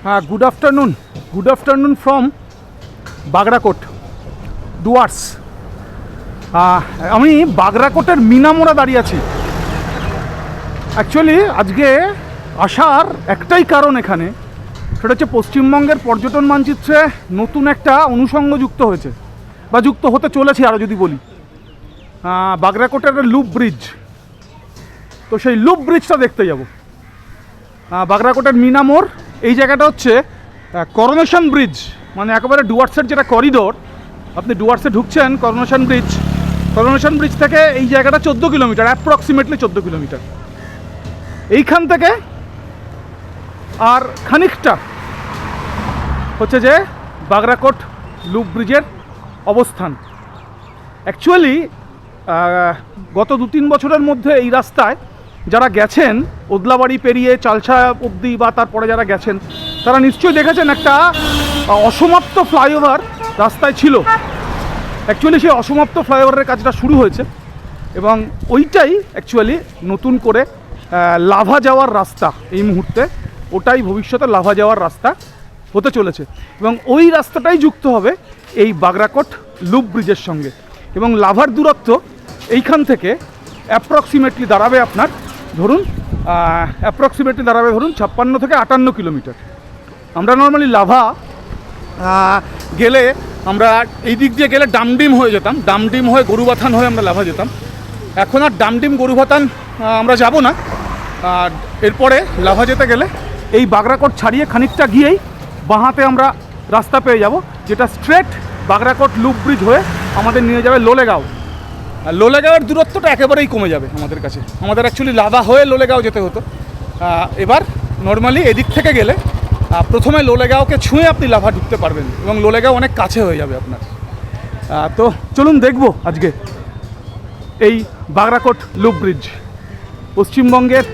Good afternoon. Good afternoon from Bagrakot Dooars. আমি বাগরাকোটের মিনামোড়া দাঁড়িয়ে আছি। অ্যাকচুয়ালি আজকে আসার একটাই কারণ এখানে, সেটা হচ্ছে পশ্চিমবঙ্গের পর্যটন মানচিত্রে নতুন একটা অনুষঙ্গ যুক্ত হয়েছে বা যুক্ত হতে চলেছে আরও যদি বলি। বাগরাকোটের লুপ ব্রিজ, তো সেই লুপ ব্রিজটা দেখতে যাব। বাগরাকোটের মিনামোড় এই জায়গাটা হচ্ছে করোনেশন ব্রিজ, মানে একেবারে ডুয়ার্সের যেটা করিডোর, আপনি ডুয়ার্সে ঢুকছেন করোনেশন ব্রিজ থেকে এই জায়গাটা 14 কিলোমিটার, অ্যাপ্রক্সিমেটলি 14 কিলোমিটার। এইখান থেকে আর খানিকটা হচ্ছে যে বাগরাকোট লুপ ব্রিজের অবস্থান। অ্যাকচুয়ালি গত 2-3 বছরের মধ্যে এই রাস্তায় যারা গেছেন ওদলাবাড়ি পেরিয়ে চালসা অবধি বা তারপরে যারা গেছেন তারা নিশ্চয়ই দেখেছেন একটা অসমাপ্ত ফ্লাইওভার রাস্তায় ছিল। অ্যাকচুয়ালি সেই অসমাপ্ত ফ্লাইওভারের কাজটা শুরু হয়েছে এবং ওইটাই অ্যাকচুয়ালি নতুন করে লাভা যাওয়ার রাস্তা। এই মুহূর্তে ওটাই ভবিষ্যতে লাভা যাওয়ার রাস্তা হতে চলেছে এবং ওই রাস্তাটাই যুক্ত হবে এই বাগরাকোট লুপ ব্রিজের সঙ্গে। এবং লাভার দূরত্ব এইখান থেকে অ্যাপ্রক্সিমেটলি দাঁড়াবে আপনার ধরুন 56 থেকে 58 কিলোমিটার। আমরা নর্মালি লাভা গেলে আমরা এই দিক দিয়ে গেলে ডামডিম হয়ে যেতাম, ডামডিম হয়ে গরুবাথান হয়ে আমরা লাভা যেতাম। এখন আর ডামডিম গরুবাথান আমরা যাব না। এরপরে লাভা যেতে গেলে এই বাগরাকোট ছাড়িয়ে খানিকটা গিয়েই বাঁহাতে আমরা রাস্তা পেয়ে যাব, যেটা স্ট্রেট বাগরাকোট লুপ ব্রিজ হয়ে আমাদের নিয়ে যাবে লোলেগাঁও। লোলেগাঁওয়ের দূরত্বটা একেবারেই কমে যাবে আমাদের কাছে। আমাদের অ্যাকচুয়ালি লাভা হয়ে লোলেগাঁও যেতে হতো, এবার নর্মালি এদিক থেকে গেলে প্রথমে লোলেগাঁওকে ছুঁয়ে আপনি লাভা ঢুকতে পারবেন এবং লোলেগাঁও অনেক কাছে হয়ে যাবে আপনার। তো চলুন দেখব আজকে এই বাগরাকোট লুপ ব্রিজ, পশ্চিমবঙ্গের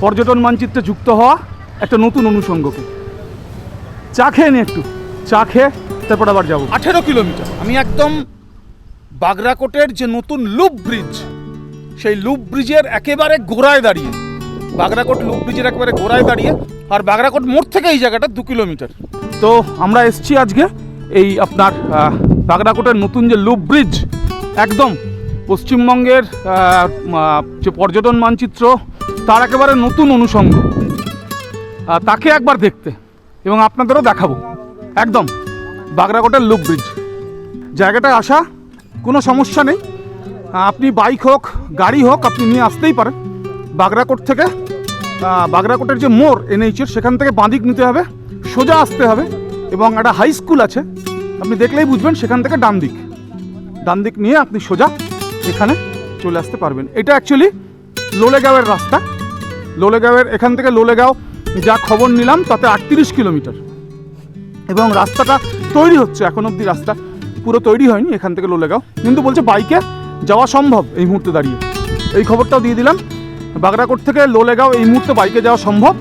পর্যটন মানচিত্রে যুক্ত হওয়া একটা নতুন অনুষঙ্গকে। চা খেয়ে নি, একটু চা খেয়ে তারপর আবার যাবো। 18 কিলোমিটার আমি একদম বাগরাকোটের যে নতুন লুপ ব্রিজ, সেই লুপ ব্রিজের একেবারে গোড়ায় দাঁড়িয়ে, বাগরাকোট লুপ ব্রিজের একেবারে গোড়ায় দাঁড়িয়ে। আর বাগরাকোট মোড় থেকে এই জায়গাটা 2 কিলোমিটার। তো আমরা এসছি আজকে এই আপনার বাগরাকোটের নতুন যে লুপ ব্রিজ, একদম পশ্চিমবঙ্গের যে পর্যটন মানচিত্র তার একেবারে নতুন অনুষঙ্গ, তাকে একবার দেখতে এবং আপনাদেরও দেখাবো। একদম বাগরাকোটের লুপ ব্রিজ জায়গাটায় আসা কোনো সমস্যা নেই, আপনি বাইক হোক গাড়ি হোক আপনি নিয়ে আসতেই পারেন। বাগরাকোট থেকে বাগরাকোটের যে মোড় এনএইচের, সেখান থেকে বাঁদিক নিতে হবে, সোজা আসতে হবে এবং একটা হাই স্কুল আছে, আপনি দেখলেই বুঝবেন, সেখান থেকে ডান দিক নিয়ে আপনি সোজা এখানে চলে আসতে পারবেন। এটা অ্যাকচুয়ালি লোলেগাঁওয়ের রাস্তা। লোলেগাঁওয়ের এখান থেকে লোলেগাঁও যা খবর নিলাম তাতে 38 কিলোমিটার এবং রাস্তাটা তৈরি হচ্ছে, এখন অবধি রাস্তা পুরো তৈরি হয়নি এখান থেকে লোলেগাঁও, কিন্তু বলছে বাইকে যাওয়া সম্ভব এই মুহূর্তে দাঁড়িয়ে। এই খবরটাও দিয়ে দিলাম, বাগরাকোট থেকে লোলেগাঁও এই মুহূর্তে বাইকে যাওয়া সম্ভব,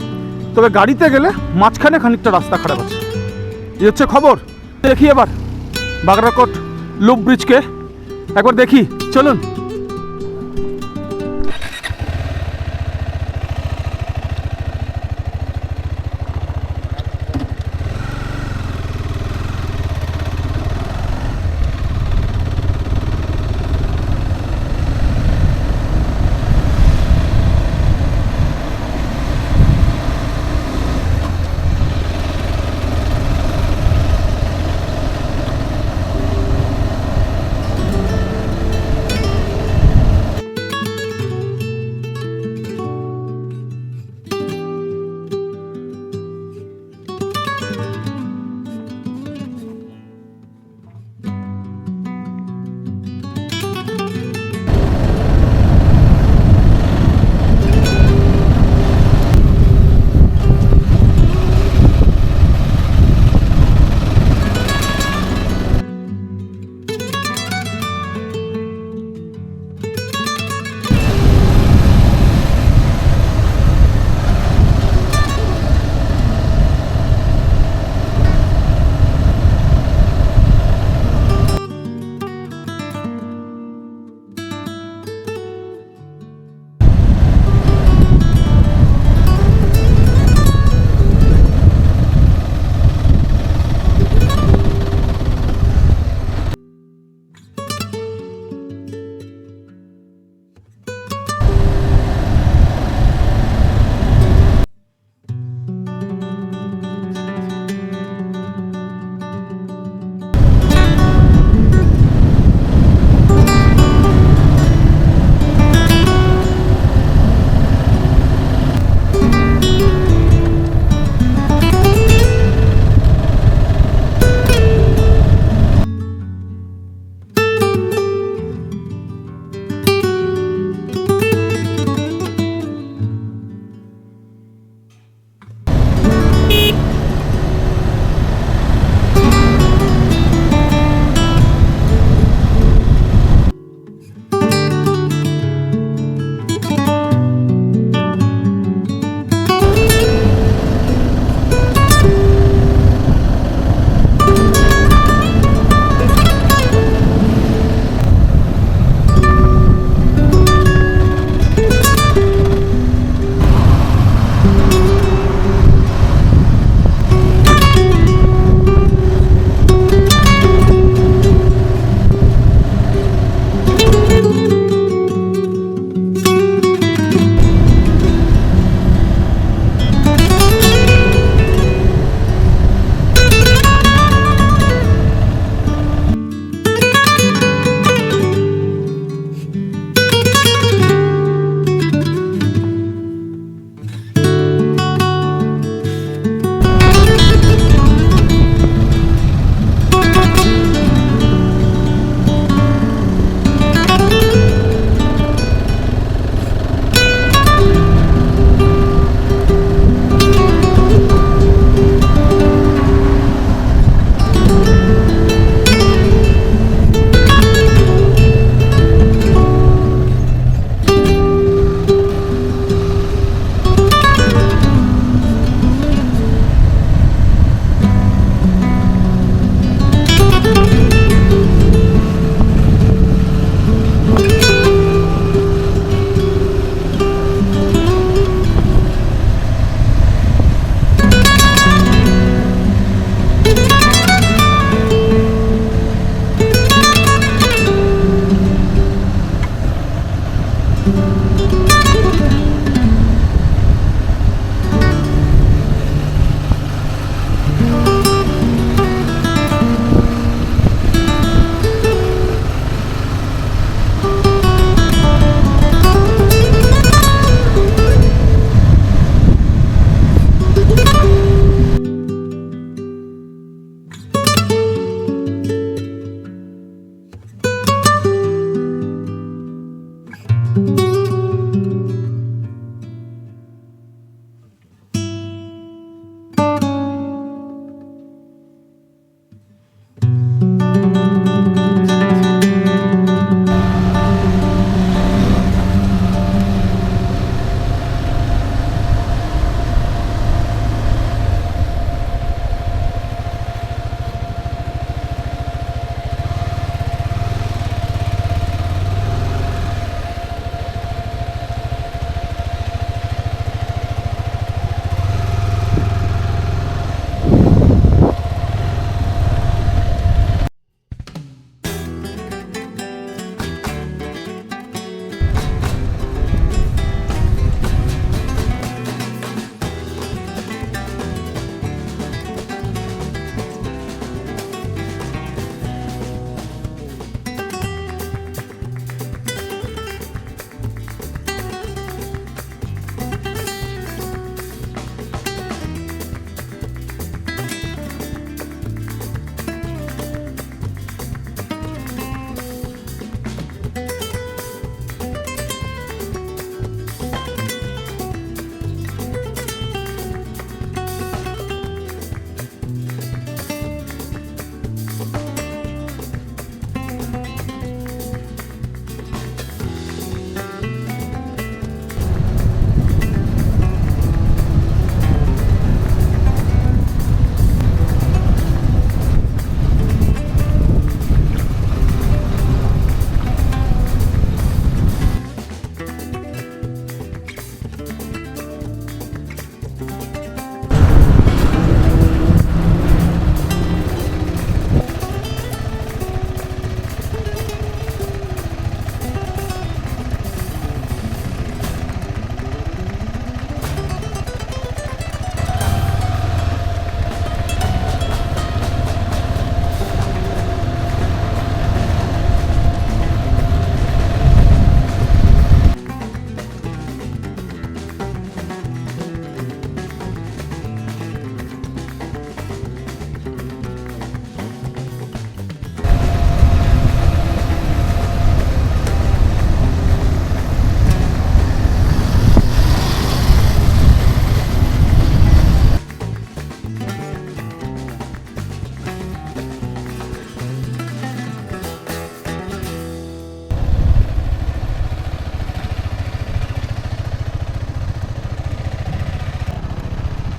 তবে গাড়িতে গেলে মাঝখানে খানিকটা রাস্তা খারাপ আছে। এই হচ্ছে খবর। দেখি এবার বাগরাকোট লুপ ব্রিজকে একবার দেখি, চলুন।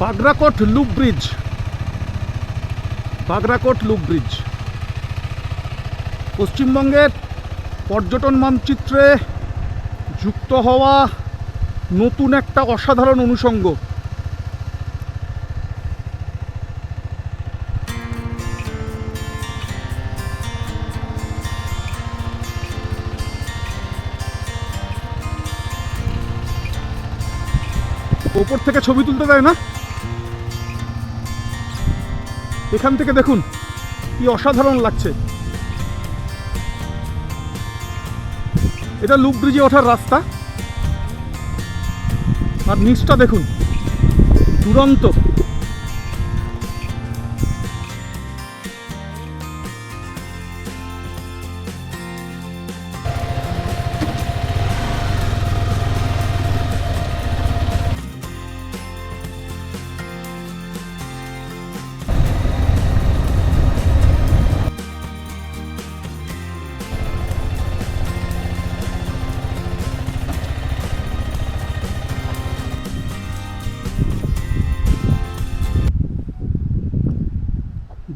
Bagrakot loop bridge, Bagrakot loop bridge পশ্চিমবঙ্গের পর্যটন মানচিত্রে যুক্ত হওয়া নতুন একটা অসাধারণ অনুষঙ্গ। ওপর থেকে ছবি তুলতে দেয় না, এখান থেকে দেখুন কি অসাধারণ লাগছে। এটা লুপ ব্রিজে ওঠার রাস্তা, আর নিচটা দেখুন দুরন্ত।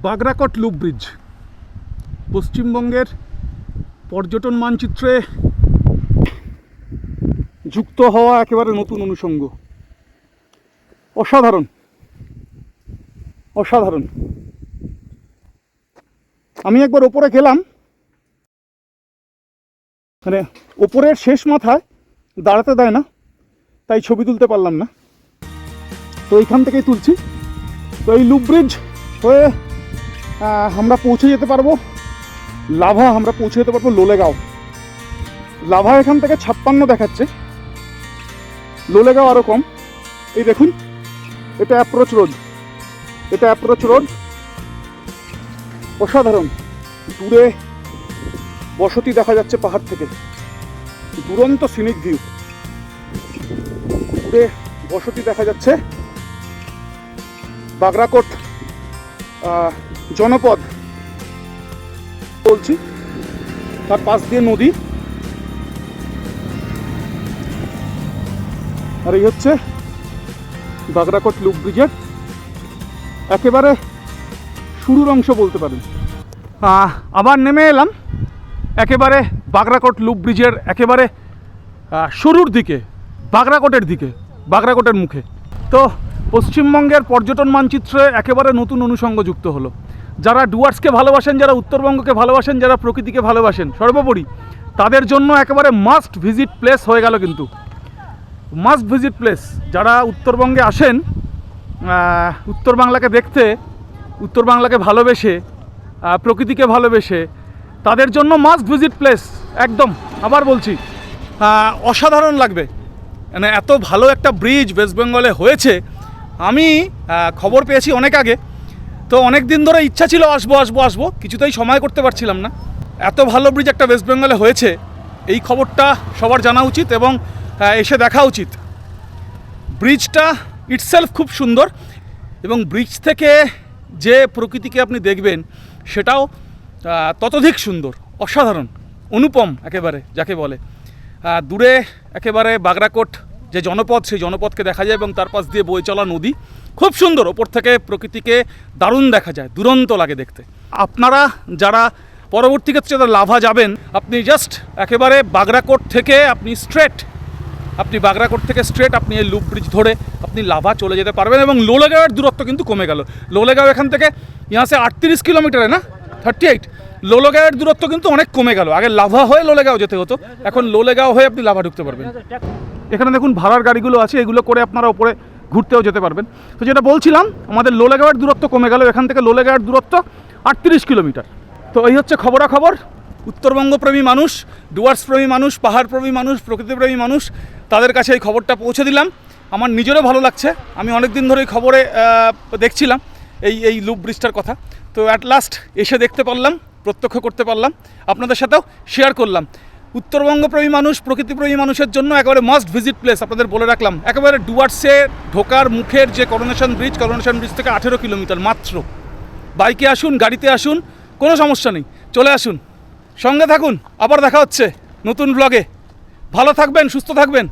বাগরাকোট লুপ ব্রিজ পশ্চিমবঙ্গের পর্যটন মানচিত্রে যুক্ত হওয়া একেবারে নতুন অনুষঙ্গ। অসাধারণ, অসাধারণ। আমি একবার ওপরে গেলাম, মানে ওপরের শেষ মাথায় দাঁড়াতে দেয় না, তাই ছবি তুলতে পারলাম না, তো এইখান থেকেই তুলছি। তো এই লুপ ব্রিজ হয়ে আমরা পৌঁছে যেতে পারবো লাভা, আমরা পৌঁছে যেতে পারবো লোলেগাঁও। লাভা এখান থেকে 56 দেখাচ্ছে, লোলেগাঁও আরও কম। এই দেখুন, এটা অ্যাপ্রোচ রোড, এটা অ্যাপ্রোচ রোড। অসাধারণ, দূরে বসতি দেখা যাচ্ছে পাহাড় থেকে, দুরন্ত সিনিক ভিউ, দূরে বসতি দেখা যাচ্ছে। বাগরাকোট জনপদ বলছি, তার পাশ দিয়ে নদী, আর এই হচ্ছে বাগরাকোট লুপ ব্রিজের একেবারে শুরুর অংশ বলতে পারেন। আবার নেমে এলাম একেবারে বাগরাকোট লুপ ব্রিজের একেবারে শুরুর দিকে, বাগরাকোটের দিকে, বাগরাকোটের মুখে। তো পশ্চিমবঙ্গের পর্যটন মানচিত্রে একেবারে নতুন অনুষঙ্গ যুক্ত হলো। যারা ডুয়ার্সকে ভালোবাসেন, যারা উত্তরবঙ্গকে ভালোবাসেন, যারা প্রকৃতিকে ভালোবাসেন, সর্বোপরি তাদের জন্য একেবারে মাস্ট ভিজিট প্লেস হয়ে গেল। কিন্তু মাস্ট ভিজিট প্লেস, যারা উত্তরবঙ্গে আসেন উত্তর বাংলাকে দেখতে, উত্তর বাংলাকে ভালোবেসে, প্রকৃতিকে ভালোবেসে, তাদের জন্য মাস্ট ভিজিট প্লেস একদম। আবার বলছি, অসাধারণ লাগবে। মানে এত ভালো একটা ব্রিজ ওয়েস্ট বেঙ্গলে হয়েছে, আমি খবর পেয়েছি অনেক আগে, তো অনেক দিন ধরে ইচ্ছা ছিল আসবো আসবো আসবো, কিছুতেই সময় করতে পারছিলাম না। এত ভালো ব্রিজ একটা ওয়েস্ট বেঙ্গলে হয়েছে, এই খবরটা সবার জানা উচিত এবং এসে দেখা উচিত। ব্রিজটা ইটসেলফ খুব সুন্দর, এবং ব্রিজ থেকে যে প্রকৃতিকে আপনি দেখবেন সেটাও ততোধিক সুন্দর, অসাধারণ, অনুপম একেবারে যাকে বলে। দূরে একেবারে বাগরাকোট যে জনপদ, সেই জনপদকে দেখা যায় এবং তার পাশ দিয়ে বয়ে চলা নদী খুব সুন্দর। ওপর থেকে প্রকৃতিকে দারুণ দেখা যায়, দুরন্ত লাগে দেখতে। আপনারা যারা পরবর্তী ক্ষেত্রে যারা লাভা যাবেন, আপনি জাস্ট একেবারে বাগরাকোট থেকে আপনি বাগরাকোট থেকে স্ট্রেট আপনি এই লুপ ব্রিজ ধরে আপনি লাভা চলে যেতে পারবেন। এবং লোলেগাঁওয়ের দূরত্ব কিন্তু কমে গেল। লোলেগাঁও এখান থেকে ইয়াসে 38 কিলোমিটারে না 38, লোলেগাঁওয়ের দূরত্ব কিন্তু অনেক কমে গেল। আগে লাভা হয়ে লোলেগাঁও যেতে হতো, এখন লোলেগাঁও হয়ে আপনি লাভা ঢুকতে পারবেন। এখানে দেখুন ভাড়ার গাড়িগুলো আছে, এগুলো করে আপনারা ওপরে ঘুরতেও যেতে পারবেন। তো যেটা বলছিলাম, আমাদের লোলেগাঁওয়ের দূরত্ব কমে গেল, এখান থেকে লোলেগাঁওয়ের দূরত্ব 38 কিলোমিটার। তো এই হচ্ছে খবরাখবর। উত্তরবঙ্গ প্রেমী মানুষ, ডুয়ার্স প্রেমী মানুষ, পাহাড় প্রেমী মানুষ, প্রকৃতিপ্রেমী মানুষ, তাদের কাছে এই খবরটা পৌঁছে দিলাম। আমার নিজেরও ভালো লাগছে, আমি অনেক দিন ধরে এই খবরে দেখছিলাম এই লুপ ব্রিজটার কথা। তো অ্যাট লাস্ট এসে দেখতে পারলাম, প্রত্যক্ষ করতে পারলাম, আপনাদের সাথেও শেয়ার করলাম। উত্তরবঙ্গ প্রেমী মানুষ, প্রকৃতিপ্রেমী মানুষের জন্য একেবারে মাস্ট ভিজিট প্লেস আপনাদের বলে রাখলাম। একেবারে ডুয়ার্সে ঢোকার মুখের যে করোনেশন ব্রিজ থেকে 18 কিলোমিটার মাত্র। বাইকে আসুন, গাড়িতে আসুন, কোনো সমস্যা নেই, চলে আসুন, সঙ্গে থাকুন। আবার দেখা হচ্ছে নতুন ব্লগে। ভালো থাকবেন, সুস্থ থাকবেন।